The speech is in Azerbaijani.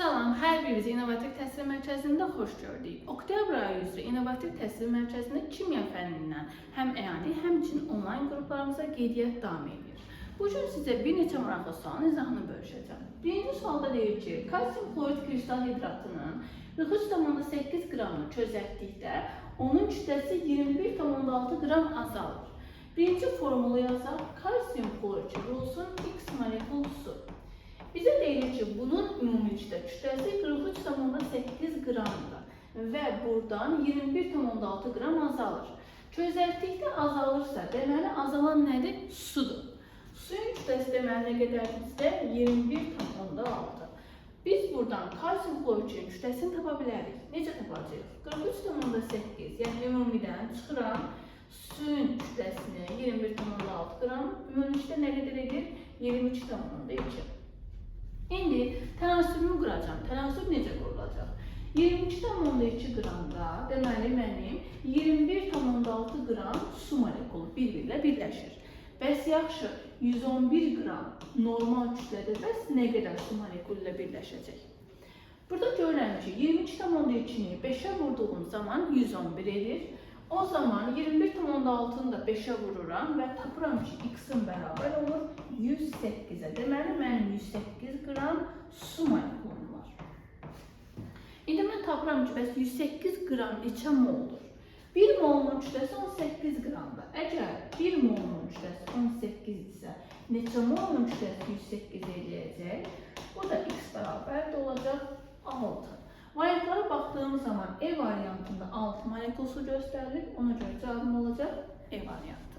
Salam, hər birinizi İnnovativ Təhsil Mərkəzində xoş gördük. Oktyabr ayı üzrə İnnovativ Təhsil Mərkəzində kimya fənnindən həm əyani, həmçinin onlayn qruplarımıza qeydiyyat davam edir. Bu gün sizə bir neçə maraqlı sualın izahını bölüşəcəm. Birinci sualda deyir ki, kalsium klorid kristal hidratının 43,8 qramını çözəltdikdə onun kütləsi 21,6 qram azalır. Birinci formulu yazaq, kalsium klorid çürülsün X molekul su. Bizə deyilir ki, bunun ümumi kütləsi 43,8 qramdır və buradan 21,6 qram azalır. Çözəltdikdə azalırsa, deməli azalan nədir? Sudur. Suyun kütləsi deməli nə qədərdir bizdə? 21,6. Biz buradan kalsium kloridin kütləsini tapa bilərik. Necə tapacağıq? 43,8, yəni ümumidən çıxıram suyun kütləsini 21,6 qram, ümumilikdə nə qədər edir? 22,2. İndi tənasübümü quracağım. Tənasüb necə qurulacaq? 22,2 qramda, deməli mənim 21,6 qram su molekulu bir-birlə birləşir. Bəs yaxşı, 111 qram normal kütlədə bəs nə qədər su molekulu ilə birləşəcək? Burada görürəm ki, 22,2-ni 5-ə vurduğum zaman 111 edir. O zaman 21,6-nı da 5-ə vururam və tapıram ki, x-in bərabər olur 108-ə. Deməli, mənim 108 qram su molekulum var. İndi mən tapıram ki, bəs 108 qram neçə moldur? 1 molun kütləsi 18 qramdır. Əgər 1 molun kütləsi 18 isə, neçə molun kütləsi 108 eləyəcək? Burada x bərabər də olacaq 6. Variantlara baktığımız zaman E variantında 6 molekul su gösterilir. Ona göre cevabım olacak E variantı.